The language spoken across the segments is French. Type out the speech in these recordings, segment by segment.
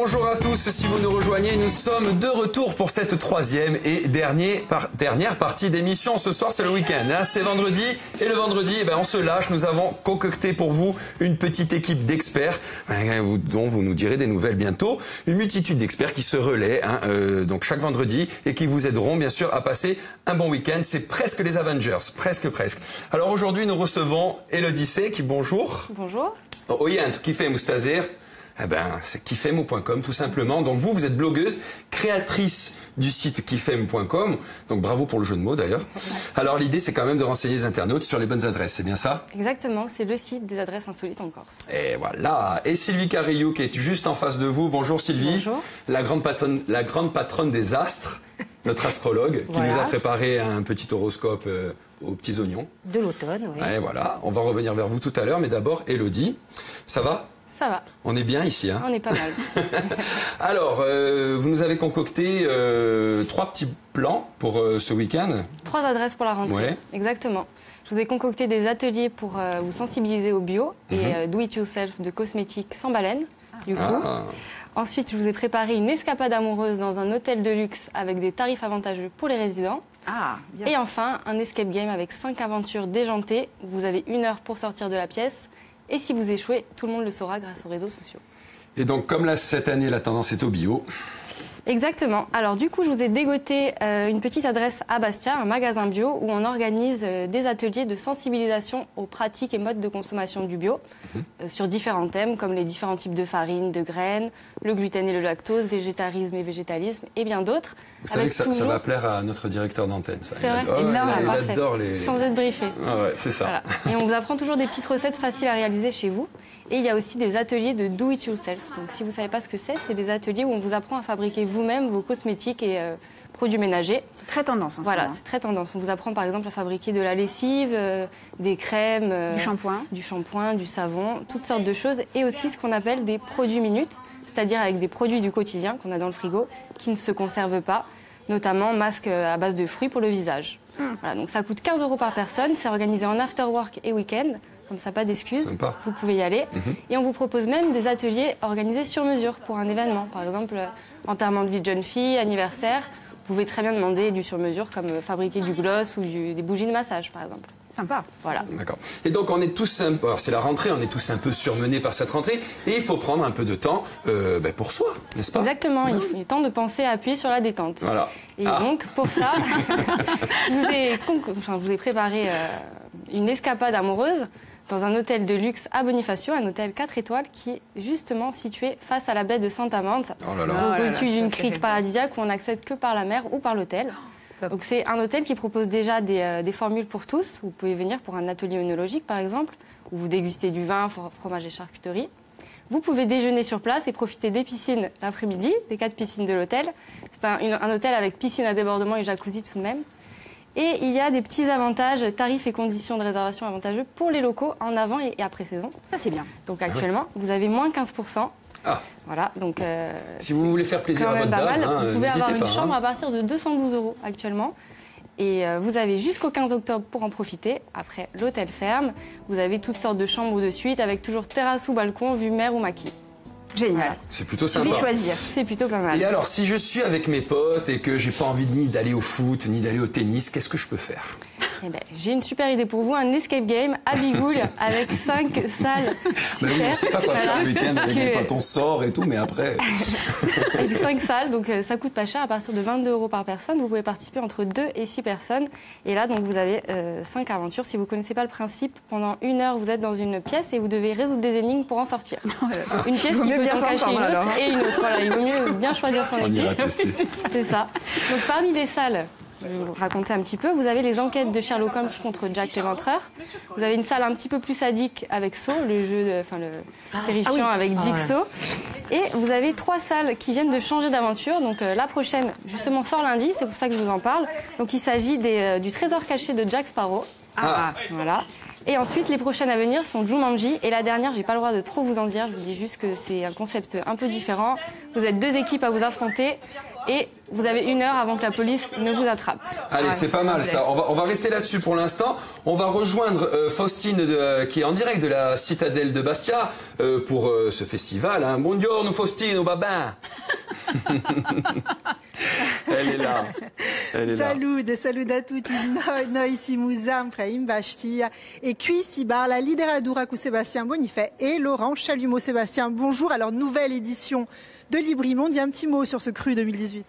Bonjour à tous, si vous nous rejoignez, nous sommes de retour pour cette troisième et dernière partie d'émission. Ce soir, c'est le week-end, hein, c'est vendredi. Et le vendredi, on se lâche. Nous avons concocté pour vous une petite équipe d'experts dont vous nous direz des nouvelles bientôt. Une multitude d'experts qui se relaient donc chaque vendredi et qui vous aideront bien sûr à passer un bon week-end. C'est presque les Avengers, presque. Alors aujourd'hui, nous recevons Elodie Sek. Bonjour. Bonjour. Oyent Kifem Oustazir. C'est kifem.com tout simplement. Donc vous êtes blogueuse, créatrice du site kifem.com. Donc bravo pour le jeu de mots d'ailleurs. Alors l'idée c'est quand même de renseigner les internautes sur les bonnes adresses, c'est bien ça? Exactement, c'est le site des adresses insolites en Corse. Et voilà. Et Sylvie Carillou qui est juste en face de vous. Bonjour Sylvie. Bonjour. La grande patronne des astres, notre astrologue, qui nous a préparé un petit horoscope aux petits oignons. De l'automne, oui. Et voilà, on va revenir vers vous tout à l'heure, mais d'abord Elodie, ça va? Ça va. On est bien ici, hein? On est pas mal. Alors, vous nous avez concocté 3 petits plans pour ce week-end. 3 adresses pour la rentrée. Ouais. Exactement. Je vous ai concocté des ateliers pour vous sensibiliser au bio et do-it-yourself de cosmétiques sans baleine, du coup. Ensuite, je vous ai préparé une escapade amoureuse dans un hôtel de luxe avec des tarifs avantageux pour les résidents. Bien. Et enfin, un escape game avec 5 aventures déjantées. Vous avez 1 heure pour sortir de la pièce. Et si vous échouez, tout le monde le saura grâce aux réseaux sociaux. Et donc, comme là, cette année, la tendance est au bio. Exactement. Alors du coup, je vous ai dégoté une petite adresse à Bastia, un magasin bio, où on organise des ateliers de sensibilisation aux pratiques et modes de consommation du bio, sur différents thèmes, comme les différents types de farine, de graines, le gluten et le lactose, végétarisme et végétalisme, et bien d'autres. Vous savez que ça va plaire à notre directeur d'antenne, ça. C'est vrai, il adore les... Sans être briefé. Ah ouais, c'est ça. Voilà. Et on vous apprend toujours des petites recettes faciles à réaliser chez vous. Et il y a aussi des ateliers de do-it-yourself. Donc si vous ne savez pas ce que c'est des ateliers où on vous apprend à fabriquer vous-même vos cosmétiques et produits ménagers. C'est très tendance en ce moment. Voilà, c'est très tendance. On vous apprend par exemple à fabriquer de la lessive, des crèmes, du shampoing, du savon, toutes sortes de choses. Et aussi ce qu'on appelle des produits minutes, c'est-à-dire avec des produits du quotidien qu'on a dans le frigo qui ne se conservent pas, notamment masques à base de fruits pour le visage. Voilà, donc ça coûte 15 € par personne, c'est organisé en after work et week-end. Comme ça, pas d'excuses, vous pouvez y aller. Et on vous propose même des ateliers organisés sur mesure pour un événement. Par exemple, enterrement de vie de jeune fille, anniversaire. Vous pouvez très bien demander du sur mesure, comme fabriquer du gloss ou des bougies de massage, par exemple. Sympa. Voilà. D'accord. Et donc, on est tous c'est la rentrée, on est tous un peu surmenés par cette rentrée. Et il faut prendre un peu de temps pour soi, n'est-ce pas? Exactement. Il est temps de penser à appuyer sur la détente. Voilà. Et donc, pour ça, je vous ai préparé une escapade amoureuse dans un hôtel de luxe à Bonifacio, un hôtel 4 étoiles qui est justement situé face à la baie de Santa-Amante, au-dessus d'une crique paradisiaque où on n'accède que par la mer ou par l'hôtel. Donc c'est un hôtel qui propose déjà des formules pour tous. Vous pouvez venir pour un atelier œnologique par exemple, où vous dégustez du vin, fromage et charcuterie. Vous pouvez déjeuner sur place et profiter des piscines l'après-midi, des 4 piscines de l'hôtel. C'est un hôtel avec piscine à débordement et jacuzzi tout de même. Et il y a des petits avantages, tarifs et conditions de réservation avantageux pour les locaux en avant et après saison. Ça, c'est bien. Donc actuellement, vous avez moins 15%. Voilà, donc si vous voulez faire plaisir à votre dame, vous pouvez avoir une chambre à partir de 212 € actuellement. Et vous avez jusqu'au 15 octobre pour en profiter. Après, l'hôtel ferme. Vous avez toutes sortes de chambres ou de suites avec toujours terrasse ou balcon, vue mer ou maquis. Génial. Voilà. C'est plutôt sympa. Suffit de choisir. C'est plutôt pas mal. Et alors, si je suis avec mes potes et que j'ai pas envie ni d'aller au foot, ni d'aller au tennis, qu'est-ce que je peux faire? J'ai une super idée pour vous, un escape game à Bigoul avec 5 salles super. On ne sait pas quoi faire le week-end avec mon pote, on sort et tout, mais après... Avec 5 salles, donc ça coûte pas cher, à partir de 22 € par personne. Vous pouvez participer entre 2 et 6 personnes. Et là, donc, vous avez 5 aventures. Si vous ne connaissez pas le principe, pendant 1 heure, vous êtes dans une pièce et vous devez résoudre des énigmes pour en sortir. Une pièce qui peut en cacher une autre et une autre. Voilà, il vaut mieux bien choisir son équipe. On ira tester. C'est ça. Donc parmi les salles, je vais vous raconter un petit peu, vous avez les enquêtes de Sherlock Holmes contre Jack l'Éventreur. Vous avez une salle un petit peu plus sadique avec Saw, le jeu terrifiant avec Dick Saw. Et vous avez 3 salles qui viennent de changer d'aventure. Donc la prochaine, justement, sort lundi, c'est pour ça que je vous en parle. Donc il s'agit du trésor caché de Jack Sparrow. Voilà. Et ensuite, les prochaines à venir sont Jumanji. Et la dernière, j'ai pas le droit de trop vous en dire. Je vous dis juste que c'est un concept un peu différent. Vous êtes 2 équipes à vous affronter. et vous avez 1 heure avant que la police ne vous attrape. Allez, c'est pas mal ça. On va rester là-dessus pour l'instant. On va rejoindre Faustine qui est en direct de la citadelle de Bastia pour ce festival. Hein. Buongiorno Faustine, au babin. Elle est là. Salut à tutti. Noi siamo sempre in Bastia et qui si bar la littérature avec Sébastien Bonifay et Laurent Chalumeau. Sébastien, bonjour. Alors, nouvelle édition de Librimonde. Il y a un petit mot sur ce cru 2018.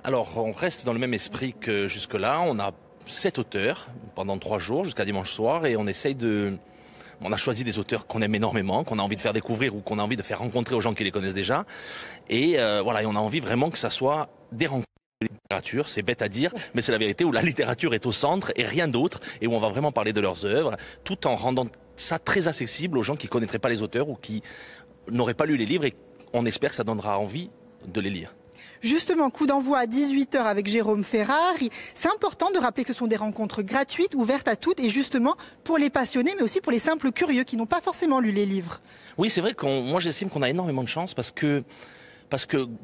Alors, on reste dans le même esprit que jusque-là. On a 7 auteurs pendant 3 jours jusqu'à dimanche soir et on essaye de... On a choisi des auteurs qu'on aime énormément, qu'on a envie de faire découvrir ou qu'on a envie de faire rencontrer aux gens qui les connaissent déjà. Et voilà, et on a envie vraiment que ça soit des rencontres de littérature, c'est bête à dire, mais c'est la vérité, où la littérature est au centre et rien d'autre, et où on va vraiment parler de leurs œuvres, tout en rendant ça très accessible aux gens qui ne connaîtraient pas les auteurs ou qui n'auraient pas lu les livres, et on espère que ça donnera envie de les lire. Justement, coup d'envoi à 18h avec Jérôme Ferrari. C'est important de rappeler que ce sont des rencontres gratuites, ouvertes à toutes, et justement pour les passionnés, mais aussi pour les simples curieux qui n'ont pas forcément lu les livres. Oui, c'est vrai moi j'estime qu'on a énormément de chance parce que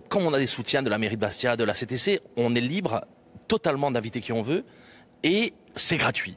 comme on a des soutiens de la mairie de Bastia, de la CTC, on est libre totalement d'inviter qui on veut et c'est gratuit.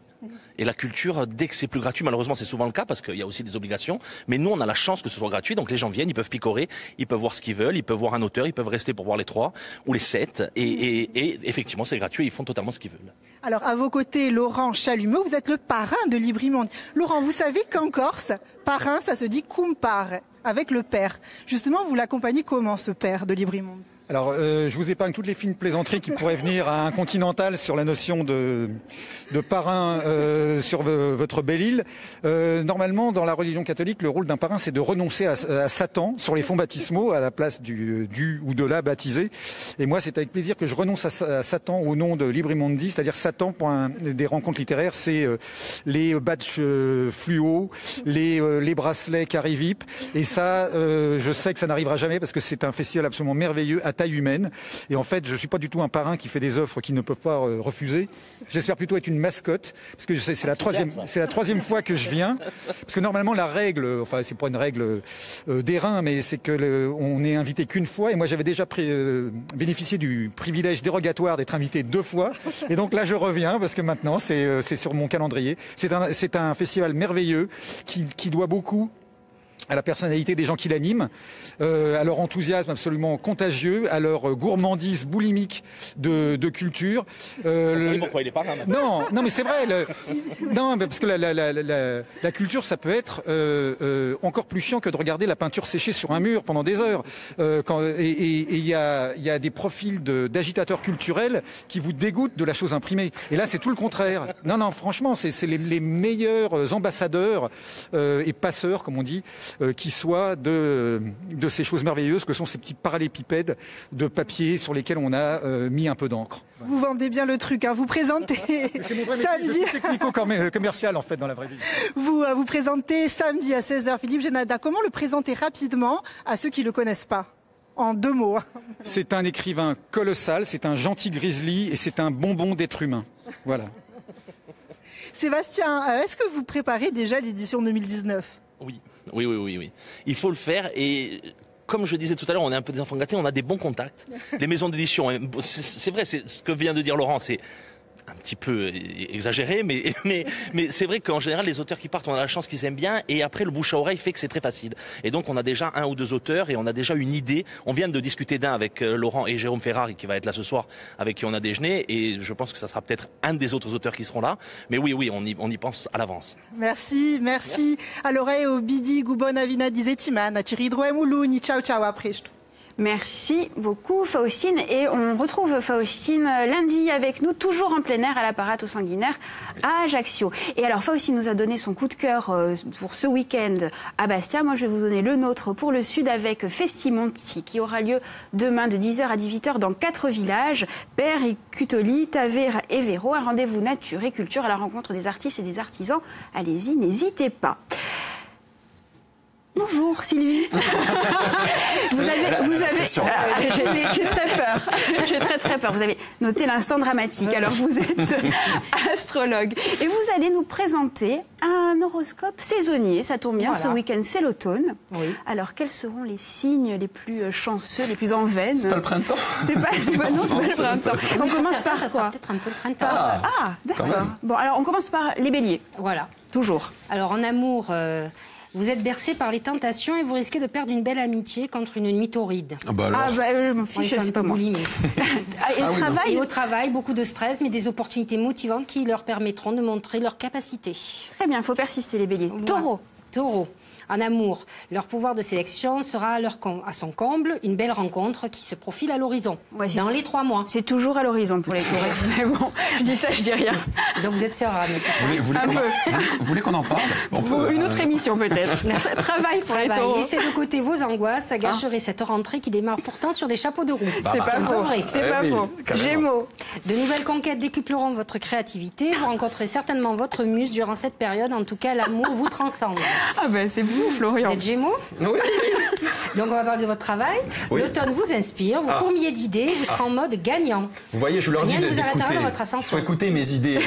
Et la culture, dès que c'est plus gratuit, malheureusement c'est souvent le cas parce qu'il y a aussi des obligations, mais nous on a la chance que ce soit gratuit, donc les gens viennent, ils peuvent picorer, ils peuvent voir ce qu'ils veulent, ils peuvent voir un auteur, ils peuvent rester pour voir les 3 ou les 7, et effectivement c'est gratuit, ils font totalement ce qu'ils veulent. Alors à vos côtés, Laurent Chalumeau, vous êtes le parrain de Librimonde. Laurent, vous savez qu'en Corse, parrain ça se dit compare, avec le père. Justement, vous l'accompagnez comment ce père de Librimonde ? Alors, je vous épargne toutes les fines plaisanteries qui pourraient venir à un continental sur la notion de parrain sur votre belle île. Normalement, dans la religion catholique, le rôle d'un parrain, c'est de renoncer à Satan sur les fonts baptismaux à la place du ou de la baptisé. Et moi, c'est avec plaisir que je renonce à Satan au nom de Librimondi, c'est-à-dire Satan pour des rencontres littéraires, c'est les badges fluo, les bracelets Carivip. Et ça, je sais que ça n'arrivera jamais parce que c'est un festival absolument merveilleux à taille humaine. Et en fait, je suis pas du tout un parrain qui fait des offres qu'ils ne peuvent pas refuser. J'espère plutôt être une mascotte, parce que je sais, c'est la troisième fois que je viens. Parce que normalement, la règle, enfin, c'est pas une règle d'airain, mais c'est que on n'est invité qu'une fois. Et moi, j'avais déjà bénéficié du privilège dérogatoire d'être invité 2 fois. Et donc là, je reviens parce que maintenant, c'est sur mon calendrier. C'est un festival merveilleux qui doit beaucoup à la personnalité des gens qui l'animent, à leur enthousiasme absolument contagieux, à leur gourmandise boulimique de culture. Pourquoi il est pas là Non, mais c'est vrai. Non, parce que la culture, ça peut être encore plus chiant que de regarder la peinture séchée sur un mur pendant des heures. Et il y a des profils d'agitateurs culturels qui vous dégoûtent de la chose imprimée. Et là, c'est tout le contraire. Non, franchement, c'est les meilleurs ambassadeurs et passeurs, comme on dit, qui soient de ces choses merveilleuses que sont ces petits parallépipèdes de papier sur lesquels on a mis un peu d'encre. Vous vendez bien le truc, hein. Vous présentez samedi... technico-commercial en fait dans la vraie vie. Vous présentez samedi à 16h Philippe Génada. Comment le présenter rapidement à ceux qui ne le connaissent pas ? En 2 mots. C'est un écrivain colossal, c'est un gentil grizzly et c'est un bonbon d'être humain. Voilà. Sébastien, est-ce que vous préparez déjà l'édition 2019 ? Oui. Il faut le faire et comme je disais tout à l'heure, on est un peu des enfants gâtés, on a des bons contacts. Les maisons d'édition, c'est vrai, c'est ce que vient de dire Laurent, c'est un petit peu exagéré, mais c'est vrai qu'en général, les auteurs qui partent, on a la chance qu'ils aiment bien, et après, le bouche à oreille fait que c'est très facile. Et donc, on a déjà 1 ou 2 auteurs, et on a déjà une idée. On vient de discuter d'un avec Laurent et Jérôme Ferrari, qui va être là ce soir, avec qui on a déjeuné, et je pense que ça sera peut-être un des autres auteurs qui seront là. Mais oui, on y pense à l'avance. Merci. Allora, bidi gubon avina dizetiman, ciridroem uluni, ciao à presto. Merci beaucoup Faustine, et on retrouve Faustine lundi avec nous, toujours en plein air à l'Apparato Sanguinaire à Ajaccio. Et alors Faustine nous a donné son coup de cœur pour ce week-end à Bastia. Moi je vais vous donner le nôtre pour le sud avec Festimonti qui aura lieu demain de 10h à 18h dans 4 villages, Père, Cutoli, Tavera et Véro. Un rendez-vous nature et culture à la rencontre des artistes et des artisans. Allez-y, n'hésitez pas. Bonjour Sylvie. J'ai très peur. J'ai très peur. Vous avez noté l'instant dramatique. Alors vous êtes astrologue et vous allez nous présenter un horoscope saisonnier. Ça tombe bien, ce week-end c'est l'automne. Oui. Alors quels seront les signes les plus chanceux, les plus en veine? C'est pas le printemps. C'est pas le printemps. On commence par quoi? Ça sera peut-être un peu le printemps. Ah, d'accord. Bon, alors on commence par les béliers. Voilà. Toujours. Alors en amour, vous êtes bercé par les tentations et vous risquez de perdre une belle amitié contre une nuit torride. Je m'en fiche, c'est pas moi. Et au travail, beaucoup de stress, mais des opportunités motivantes qui leur permettront de montrer leurs capacités. Très bien, il faut persister les béliers. Voilà. Taureau. En amour, leur pouvoir de sélection sera à son comble, une belle rencontre qui se profile à l'horizon, dans les 3 mois. C'est toujours à l'horizon pour les taureaux. Mais bon, je dis ça, je dis rien. Donc vous êtes serein, vous voulez qu'on en parle? Pour une autre émission peut-être. Travail pour les taureaux. Laissez de côté vos angoisses, ça gâcherait cette rentrée qui démarre pourtant sur des chapeaux de roue. C'est pas faux. C'est pas faux. Gémeaux. De nouvelles conquêtes décupleront votre créativité. Vous rencontrez certainement votre muse durant cette période. En tout cas, l'amour vous transcende. Ah ben c'est bon. Florian. Vous êtes Gémeaux? Oui. Donc on va parler de votre travail. Oui. L'automne vous inspire, vous fourmillez d'idées, vous serez en mode gagnant. Vous voyez, je leur dis d'écouter. Il faut écouter mes idées.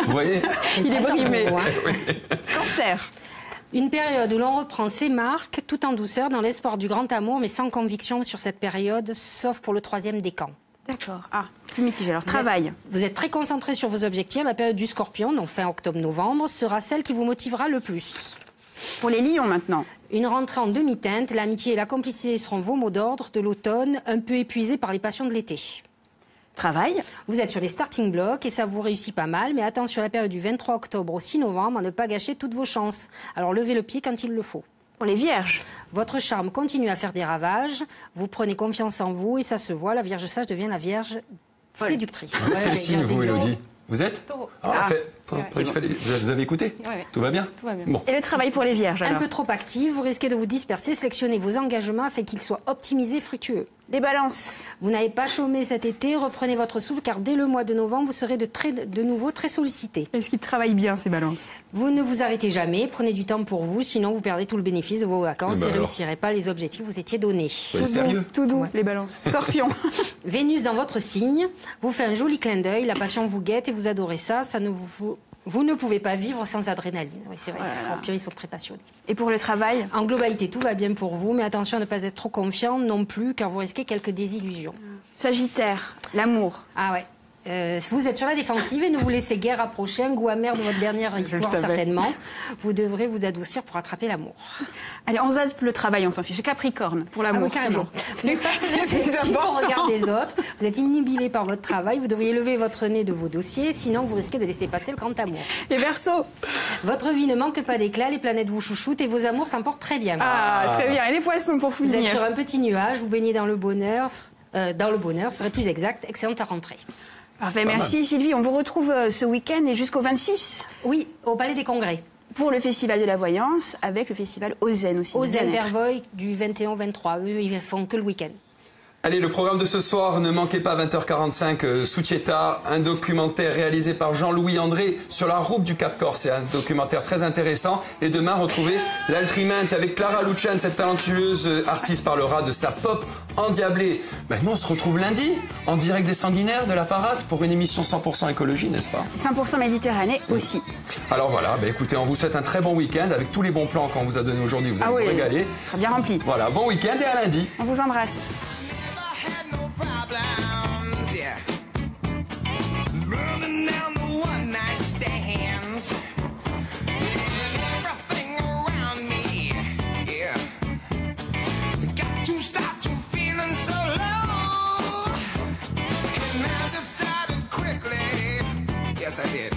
Vous voyez? Il est brimé. Cancer. Une période où l'on reprend ses marques tout en douceur dans l'espoir du grand amour, mais sans conviction sur cette période, sauf pour le 3e décan. D'accord. Plus mitigé. Alors, travail. Vous êtes très concentré sur vos objectifs. La période du Scorpion, donc fin octobre-novembre, sera celle qui vous motivera le plus. Pour les lions maintenant. Une rentrée en demi-teinte, l'amitié et la complicité seront vos mots d'ordre de l'automne, un peu épuisés par les passions de l'été. Travail. Vous êtes sur les starting blocks et ça vous réussit pas mal, mais attention à la période du 23 octobre au 6 novembre à ne pas gâcher toutes vos chances. Alors levez le pied quand il le faut. Pour les vierges. Votre charme continue à faire des ravages, vous prenez confiance en vous et ça se voit, la vierge sage devient la vierge séductrice. Vous êtes quel signe vous, Élodie? Vous êtes? Taureau. Vous avez écouté? Tout va bien? Tout va bien. Bon. Et le travail pour les vierges alors? Un peu trop actif, vous risquez de vous disperser, sélectionnez vos engagements afin qu'ils soient optimisés, fructueux. Les balances. Vous n'avez pas chômé cet été, reprenez votre souffle car dès le mois de novembre, vous serez de nouveau très sollicité. Est-ce qu'ils travaillent bien ces balances? Vous ne vous arrêtez jamais, prenez du temps pour vous, sinon vous perdez tout le bénéfice de vos vacances et ne réussirez pas les objectifs que vous étiez donnés. Soyez sérieux? Tout doux, les balances. Scorpion. Vénus dans votre signe, vous fait un joli clin d'œil, la passion vous guette et vous adorez ça, vous ne pouvez pas vivre sans adrénaline. Oui, c'est vrai, les scorpions, ils sont très passionnés. Et pour le travail? En globalité, tout va bien pour vous, mais attention à ne pas être trop confiant non plus, car vous risquez quelques désillusions. Sagittaire, l'amour. Ah ouais. Vous êtes sur la défensive et ne vous laissez guère approcher. Un goût amer de votre dernière histoire, certainement. Vous devrez vous adoucir pour attraper l'amour. Allez, on zappe le travail, on s'en fiche. Capricorne, pour l'amour. Ah oui, carrément. C'est pour regard des autres. Vous êtes inhibilé par votre travail. Vous devriez lever votre nez de vos dossiers. Sinon, vous risquez de laisser passer le grand amour. Les Verseaux. Votre vie ne manque pas d'éclat. Les planètes vous chouchoutent et vos amours s'en portent très bien. Très bien. Et les Poissons, pour finir? Vous êtes sur un petit nuage. Vous baignez dans le bonheur. Ce serait plus exact. Excellente rentrée. Parfait, merci Sylvie. On vous retrouve ce week-end et jusqu'au 26. Oui, au Palais des Congrès. Pour le Festival de la Voyance, avec le Festival Ozen aussi. Ozen, Vervoy, du 21 au 23. Eux, ils font que le week-end. Allez, le programme de ce soir, ne manquez pas 20h45, Soutieta, un documentaire réalisé par Jean-Louis André sur la route du Cap Corse. C'est un documentaire très intéressant. Et demain, retrouvez l'Altrimens avec Clara Lucian, cette talentueuse artiste parlera de sa pop endiablée. Nous, on se retrouve lundi, en direct des Sanguinaires de la Parade, pour une émission 100% écologie, n'est-ce pas? 100% Méditerranée aussi. Alors voilà, écoutez, on vous souhaite un très bon week-end avec tous les bons plans qu'on vous a donnés aujourd'hui. Vous allez vous régaler. Ce sera bien rempli. Voilà, bon week-end et à lundi. On vous embrasse. Yes, I did.